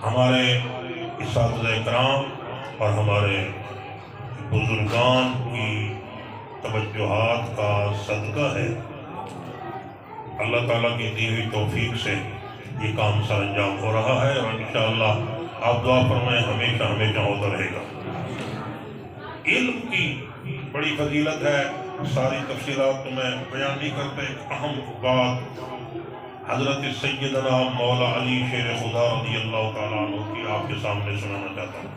ہمارے اساتذہ کرام اور ہمارے بزرگان کی توجہات کا صدقہ ہے اللہ تعالیٰ کی دی ہوئی توفیق سے یہ کام سر انجام ہو رہا ہے، اور انشاءاللہ آپ دعا فرمائیں ہمیشہ ہمیشہ ہوتا رہے گا۔ علم کی بڑی فضیلت ہے، ساری تفصیلات تو میں بیان نہیں کرتا۔ ایک اہم بات حضرت سیدنا مولا علی شیر خدا رضی اللہ تعالیٰ عنہ کی آپ کے سامنے سنانا چاہتا ہوں۔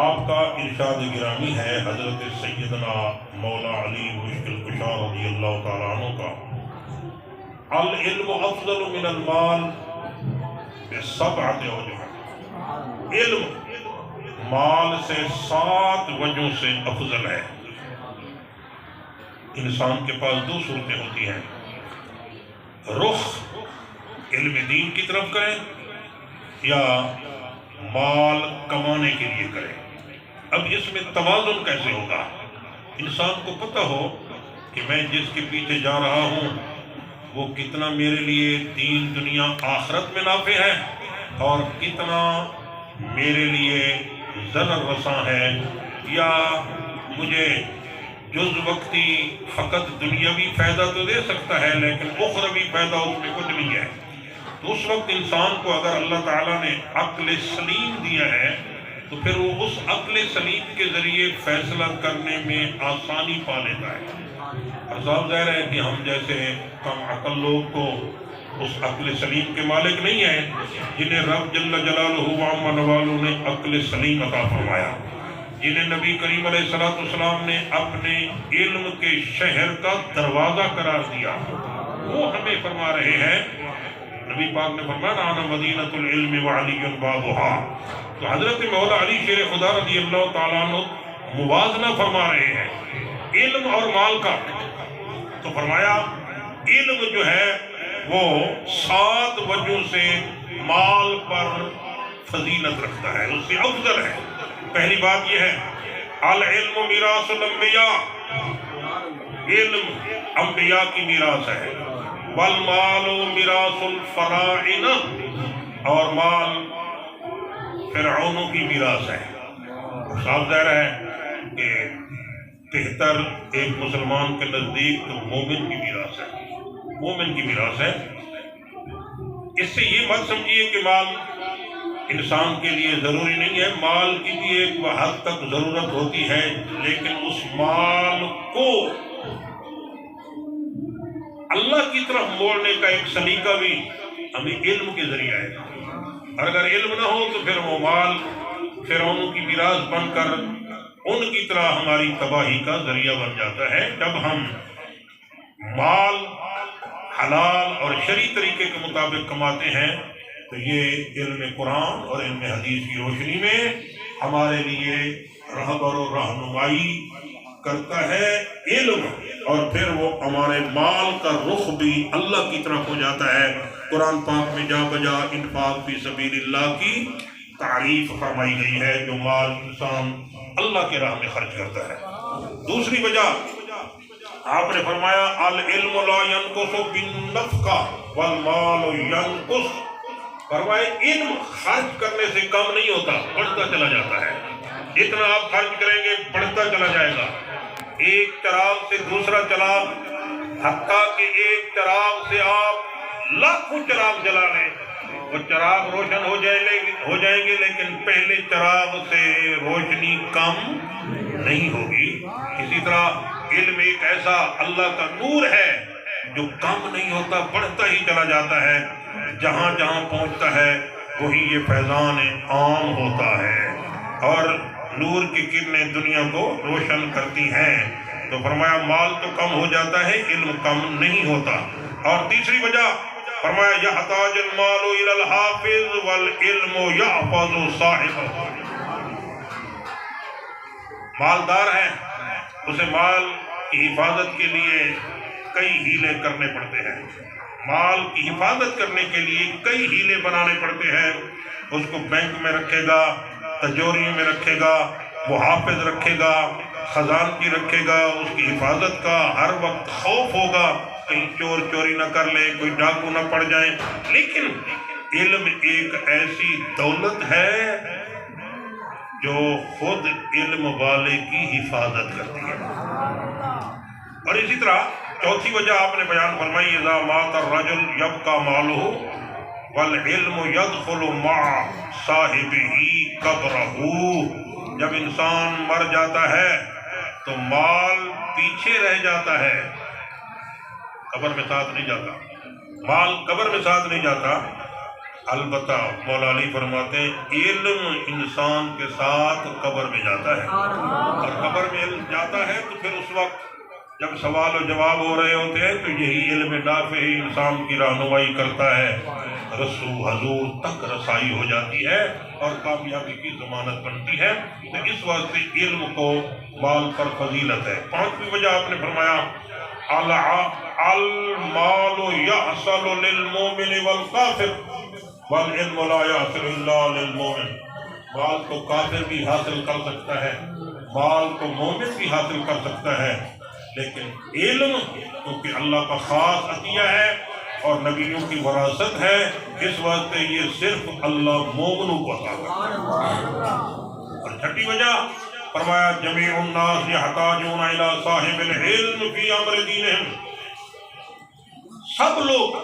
آپ کا ارشاد گرامی ہے حضرت سیدنا مولا علی مشکل کشا رضی اللہ تعالیٰ عنہ کا، العلم افضل من المال بسبعۃ وجوہ، علم مال سے 7 وجہوں سے افضل ہے۔ انسان کے پاس 2 صورتیں ہوتی ہیں، رخ علم دین کی طرف کریں یا مال کمانے کے لیے کریں۔ اب اس میں توازن کیسے ہوگا؟ انسان کو پتہ ہو کہ میں جس کے پیچھے جا رہا ہوں وہ کتنا میرے لیے دین دنیا آخرت میں نافع ہے اور کتنا میرے لیے ضرر رساں ہے، یا مجھے جز وقتی فقط دنیاوی فائدہ تو دے سکتا ہے لیکن اخروی فائدہ اس میں کچھ نہیں ہے۔ تو اس وقت انسان کو اگر اللہ تعالیٰ نے عقل سلیم دیا ہے تو پھر وہ اس عقل سلیم کے ذریعے فیصلہ کرنے میں آسانی پا لیتا ہے۔ اور صاحب ظاہر ہے کہ ہم جیسے کم عقل لوگ تو اس عقل سلیم کے مالک نہیں ہیں جنہیں رب جل جلالہ وعم نوالہ نے عقل سلیم عطا فرمایا، جنہیں نبی کریم علیہ السلام نے اپنے علم کے شہر کا دروازہ قرار دیا۔ وہ ہمیں فرما رہے ہیں، نبی پاک نے فرمایا انا مدینۃ العلم وعلی بابھا۔ تو حضرت مولا علی شیر خدا رضی اللہ تعالیٰ عنہ موازنہ فرما رہے ہیں علم اور مال کا۔ تو فرمایا علم جو ہے وہ 7 وجہوں سے مال پر فضیلت رکھتا ہے، اس سے افضل ہے۔ پہلی بات یہ ہے العلم میراث الانبیاء، علم انبیاء کی میراث ہے، والمال میراث الفراعنہ، اور مال فرعونوں کی میراث ہے۔ صاف ظاہر ہے کہ 73 ایک مسلمان کے نزدیک تو مومن کی میراث ہے، مومن کی میراث ہے۔ اس سے یہ مت سمجھیے کہ مال انسان کے لیے ضروری نہیں ہے، مال کی بھی ایک حد تک ضرورت ہوتی ہے، لیکن اس مال کو اللہ کی طرف موڑنے کا ایک سلیقہ بھی ہمیں علم کے ذریعے ہے۔ اور اگر علم نہ ہو تو پھر وہ مال فرعونوں کی میراث بن کر ان کی طرح ہماری تباہی کا ذریعہ بن جاتا ہے۔ جب ہم مال حلال اور شرعی طریقے کے مطابق کماتے ہیں تو یہ علم قرآن اور علم حدیث کی روشنی میں ہمارے لیے رہبر و رہنمائی کرتا ہے علم، اور پھر وہ ہمارے مال کا رخ بھی اللہ کی طرف ہو جاتا ہے۔ قرآن پاک میں جا بجا انفاق فی سبیل اللہ کی تعریف فرمائی گئی ہے، جو مال انسان اللہ کے راہ میں خرچ کرتا ہے۔ دوسری وجہ آپ نے فرمایا العلم لا ينقص بالنفقہ والمال ينقص، فرمائے علم خرچ کرنے سے کم نہیں ہوتا، بڑھتا چلا جاتا ہے۔ جتنا آپ خرچ کریں گے بڑھتا چلا جائے گا۔ ایک چراغ سے دوسرا چراغ، حتیٰ کہ ایک چراغ سے آپ لاکھوں چراغ جلا لیں، وہ چراغ روشن ہو جائیں گے لیکن پہلے چراغ سے روشنی کم نہیں ہوگی۔ اسی طرح علم ایک ایسا اللہ کا نور ہے جو کم نہیں ہوتا، بڑھتا ہی چلا جاتا ہے، جہاں جہاں پہنچتا ہے وہی یہ فیضان عام ہوتا ہے، اور نور کی کرنیں دنیا کو روشن کرتی ہیں۔ تو فرمایا مال تو کم ہو جاتا ہے، علم کم نہیں ہوتا۔ اور تیسری وجہ فرمایا یحتاج المال الی الحافظ والعلم یحفظ صاحبہ، مالدار ہے اسے مال کی حفاظت کے لیے کئی ہیلے کرنے پڑتے ہیں، مال کی حفاظت کرنے کے لیے کئی ہیلے بنانے پڑتے ہیں۔ اس کو بینک میں رکھے گا، تجوری میں رکھے گا، محافظ رکھے گا، خزانچی رکھے گا، اس کی حفاظت کا ہر وقت خوف ہوگا کہیں چور چوری نہ کر لے، کوئی ڈاکو نہ پڑ جائے۔ لیکن علم ایک ایسی دولت ہے جو خود علم والے کی حفاظت کرتی ہے. اور اسی طرح چوتھی وجہ آپ نے بیان فرمائی اذا مات الرجل یبقى مالہ والعلم يدخل مع صاحبہ قبرہ. جب انسان مر جاتا ہے تو مال پیچھے رہ جاتا ہے، قبر میں ساتھ نہیں جاتا. مال قبر میں ساتھ نہیں جاتا. البتہ مولا علی فرماتے ہیں علم انسان کے ساتھ قبر میں جاتا ہے، اور قبر میں علم جاتا ہے تو پھر اس وقت جب سوال و جواب ہو رہے ہوتے ہیں تو یہی علم نافع ہی انسان کی رہنمائی کرتا ہے، رسو حضور تک رسائی ہو جاتی ہے اور کامیابی کی ضمانت بنتی ہے. تو اس واسطے علم کو مال پر فضیلت ہے. پانچویں وجہ آپ نے فرمایا المال یحصل للمؤمن والکافر والعلم لا یحصل الا للمؤمن. مال تو کافر بھی حاصل کر سکتا ہے، مال تو مومن بھی حاصل کر سکتا ہے، لیکن علم کیونکہ اللہ کا خاص عطیہ ہے اور نبیوں کی وراثت ہے، اس واسطے یہ صرف اللہ مومنوں کو عطا کرتا ہے. اور چھٹی وجہ فرمایا جمیع الناس یحتاجون الی صاحب العلم فی امر دینہم. سب لوگ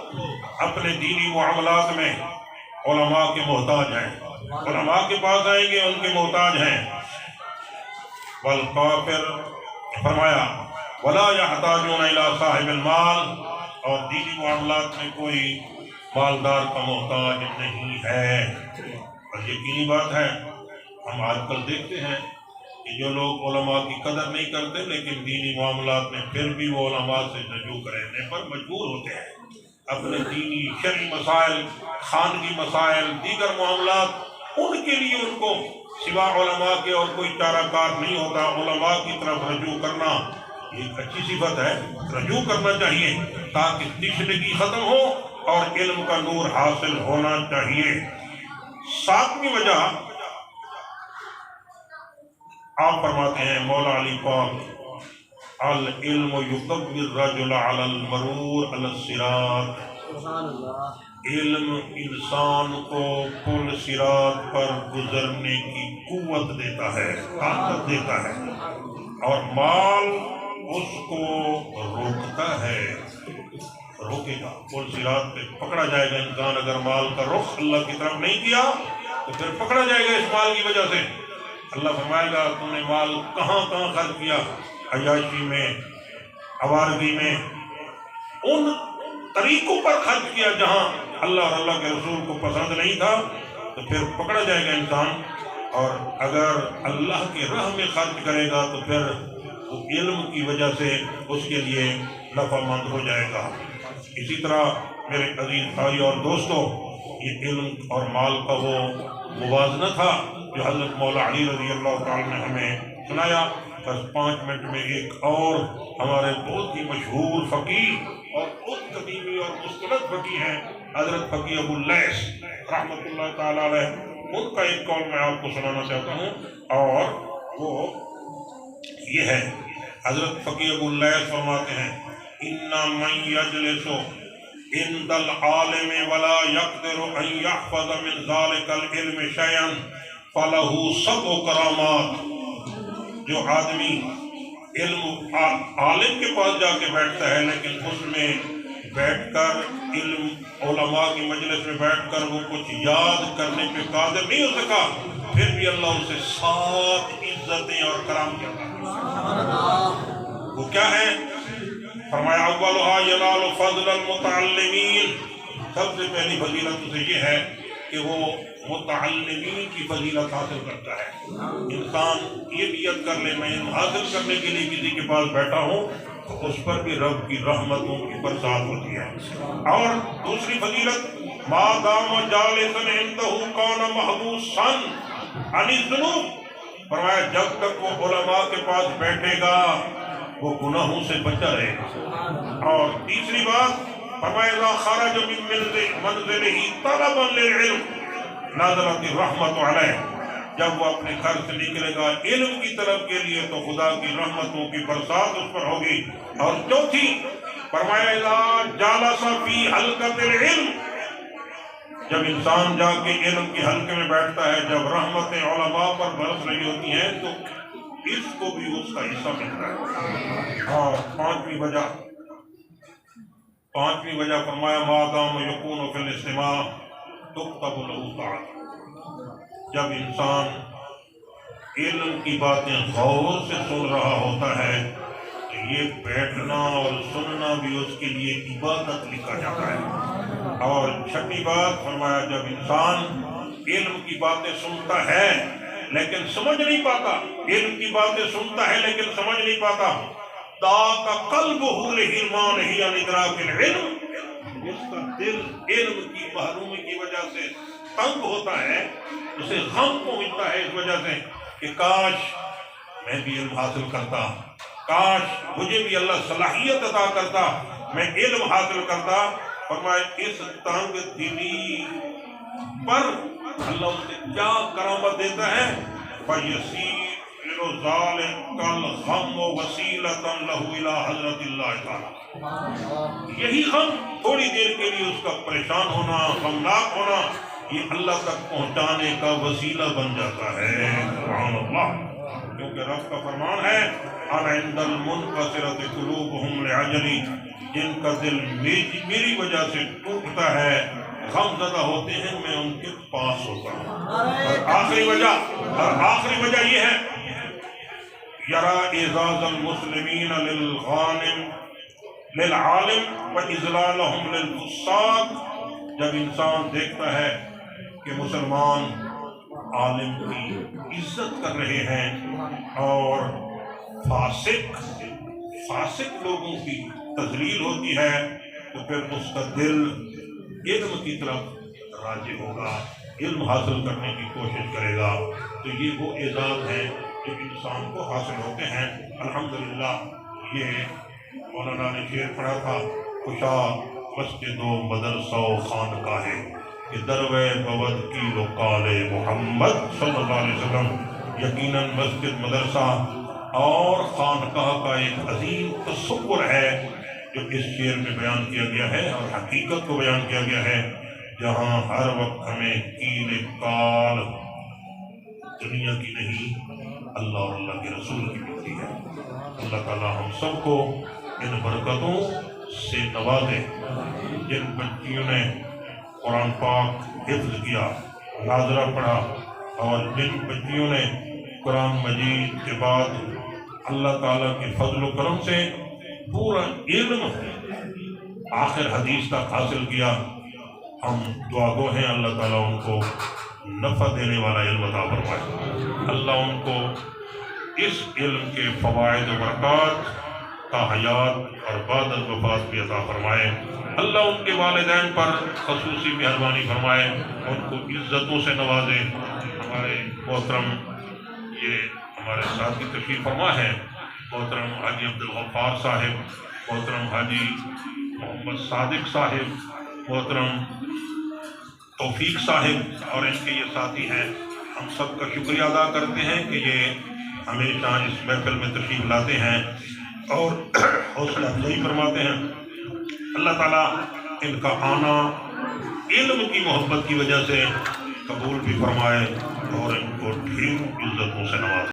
اپنے دینی معاملات میں علماء کے محتاج ہیں، علماء کے پاس آئیں گے ان کے محتاج ہیں. والکافر فرمایا ولا یحتاجون الی صاحب المال، اور دینی معاملات میں کوئی مالدار کا محتاج نہیں ہے. اور یقینی بات ہے ہم آج کل دیکھتے ہیں کہ جو لوگ علماء کی قدر نہیں کرتے لیکن دینی معاملات میں پھر بھی وہ علماء سے رجوع کرنے پر مجبور ہوتے ہیں. اپنے دینی شرعی مسائل، خانگی مسائل، دیگر معاملات، ان کے لیے ان کو سوا علماء کے اور کوئی چارہ کار نہیں ہوتا. علماء کی طرف رجوع کرنا ایک اچھی صفت ہے، رجوع کرنا چاہیے تاکہ تشنگی ختم ہو اور علم کا نور حاصل ہونا چاہیے. ساتویں وجہ آپ فرماتے ہیں مولا علی پاک العلم یقوی الرجل علی المرور علی الصراط. علم انسان کو پل صراط پر گزرنے کی قوت دیتا ہے، طاقت دیتا ہے، اور مال اس کو روکتا ہے، روکے گا. پل صراط پہ پکڑا جائے گا انسان اگر مال کا رخ اللہ کی طرف نہیں کیا تو پھر پکڑا جائے گا اس مال کی وجہ سے. اللہ فرمائے گا تم نے مال کہاں کہاں خرچ کیا، عیاشی میں، آوارگی میں، ان طریقوں پر خرچ کیا جہاں اللہ اور اللہ کے رسول کو پسند نہیں تھا، تو پھر پکڑا جائے گا انسان. اور اگر اللہ کی راہ میں خرچ کرے گا تو پھر وہ علم کی وجہ سے اس کے لیے نفع مند ہو جائے گا. اسی طرح میرے عزیز بھائی اور دوستو، یہ علم اور مال کا وہ موازنہ تھا جو حضرت مولا علی رضی اللہ تعالیٰ نے ہمیں سنایا. بس 5 منٹ میں ایک اور ہمارے بہت ہی مشہور فقیہ اور بہت قدیمی اور مستند فقیہ ہیں حضرت فقیہ ابو اللیث رحمۃ اللہ تعالیٰ علیہ، ان کا ایک قول میں آپ کو سنانا چاہتا ہوں، اور وہ یہ ہے. حضرت فقیہ ابو اللیث فرماتے ہیں ان من یجلس عند العالم ولا يقدر ان يحفظ من ذلك العلم شيئا فله 7 کرامات. جو آدمی علم عالم کے پاس جا کے بیٹھتا ہے لیکن اس میں بیٹھ کر علم علماء کی مجلس میں بیٹھ کر وہ کچھ یاد کرنے پہ قادر نہیں ہو سکا، پھر بھی اللہ اسے 7 عزتیں اور کرام کیا. وہ کیا ہے؟ فرمایا اولھا ینال فضل المتعلمین. سب سے پہلی فضیلت اسے یہ ہے کہ وہ متعلمین کی فضیلت حاصل کرتا ہے. انسان یہ نیت کر لے میں علم حاصل کرنے کے لیے کسی کے پاس بیٹھا ہوں تو اس پر بھی رب کی رحمتوں کی برسات ہوتی ہے. اور دوسری فضیلت ما دام جالسا عنده کان محبوسا عن الذنوب. فرمایا جب تک وہ علماء کے پاس بیٹھے گا وہ گناہوں سے بچا رہے گا. اور تیسری بات فرمایا اذا خرج من منزلہ طلبا للعلم نازلت الرحمت علیہ. جب وہ اپنے گھر سے نکلے گا علم کی طرف کے لیے تو خدا کی رحمتوں کی برسات اس پر ہوگی. اور چوتھی فرمایا اذا جالس فی حلقۃ العلم، جب انسان جا کے علم کے حلقے میں بیٹھتا ہے، جب رحمتیں علماء پر برس رہی ہوتی ہیں تو اس کو بھی اس کا حصہ ملتا ہے۔ اور پانچویں وجہ فرمایا ما دام یکون فی الاجتماع تکتب له طاعۃ۔ جب انسان علم کی باتیں غور سے سن رہا ہوتا ہے تو یہ بیٹھنا اور سننا بھی اس کے لیے عبادت لکھا جاتا ہے۔ اور چھٹی بات فرمایا جب انسان علم کی باتیں سنتا ہے لیکن سمجھ نہیں پاتا، علم کی باتیں سنتا ہے لیکن سمجھ نہیں پاتا، ذاک قلبہ لحرمانہ عن ادراک العلم، اس کا دل علم کی محرومی کی وجہ سے تنگ ہوتا ہے، اسے غم پہنچتا ہے اس وجہ سے کہ کاش میں بھی علم حاصل کرتا، کاش مجھے بھی اللہ صلاحیت عطا کرتا، میں علم حاصل کرتا۔ فرمایا اس تنگ دلی پر اللہ اس سے کیا کرامت دیتا ہے، فَيَسِيرُ ذَلِكَ الْغَمُّ وَسِيلَةً لَهُ إِلَىٰ حضرت اللہ تعالیٰ۔ یہی غم تھوڑی دیر کے لیے اس کا پریشان ہونا، غمناک ہونا، یہ اللہ تک پہنچانے کا وسیلہ بن جاتا ہے۔ سبحان اللہ، کیونکہ رب کا فرمان ہے اَنَا عِندَ الْمُنْكَسِرَةِ قُلُوبُهُمْ لِعَجَلِي، جن کا دل میری وجہ سے ٹوٹتا ہے، غم زدہ ہوتے ہیں، میں ان کے پاس ہوتا ہوں۔ اور آخری وجہ یہ ہے یرا اعزاز المسلمین للعالم واذلالهم للفساق، جب انسان دیکھتا ہے کہ مسلمان عالم کی عزت کر رہے ہیں اور فاسق لوگوں کی تذلیل ہوتی ہے، تو پھر اس کا دل علم کی طرف راجع ہوگا، علم حاصل کرنے کی کوشش کرے گا۔ تو یہ وہ اعزاز ہیں جو انسان کو حاصل ہوتے ہیں۔ الحمدللہ یہ مولانا نے شعر پڑھا تھا، خوشا مسجد و مدرسہ و خانقاہ کہ دروے بود کی لقال محمد صلی اللہ علیہ وسلم، یقیناً مسجد، مدرسہ اور خانقاہ کا ایک عظیم تصور ہے جو اس شعر میں بیان کیا گیا ہے اور حقیقت کو بیان کیا گیا ہے، جہاں ہر وقت ہمیں کیل کال دنیا کی نہیں، اللہ اور اللہ کے رسول کی ملتی ہے۔ اللہ تعالیٰ ہم سب کو ان برکتوں سے نوازے۔ جن بچیوں نے قرآن پاک حفظ کیا، ناظرہ پڑھا، اور جن بچیوں نے قرآن مجید کے بعد اللہ تعالیٰ کے فضل و کرم سے پورا علم آخر حدیث تک حاصل کیا، ہم دعا گو ہیں اللہ تعالیٰ ان کو نفع دینے والا علم عطا فرمائے، اللہ ان کو اس علم کے فوائد و برکات تا حیات اور بعد الوفات بھی عطا فرمائے، اللہ ان کے والدین پر خصوصی مہربانی فرمائے، ان کو عزتوں سے نوازے۔ ہمارے محترم یہ ہمارے ساتھی تشریف فرما ہے، محترم حاجی عبدالغفار صاحب، محترم حاجی محمد صادق صاحب، محترم توفیق صاحب اور ان کے یہ ساتھی ہیں، ہم سب کا شکریہ ادا کرتے ہیں کہ یہ ہمیشہ اس محفل میں تشریف لاتے ہیں اور حوصلہ افزائی فرماتے ہیں۔ اللہ تعالیٰ ان کا آنا علم کی محبت کی وجہ سے قبول بھی فرمائے اور ان کو ڈھیر عزتوں سے نوازے۔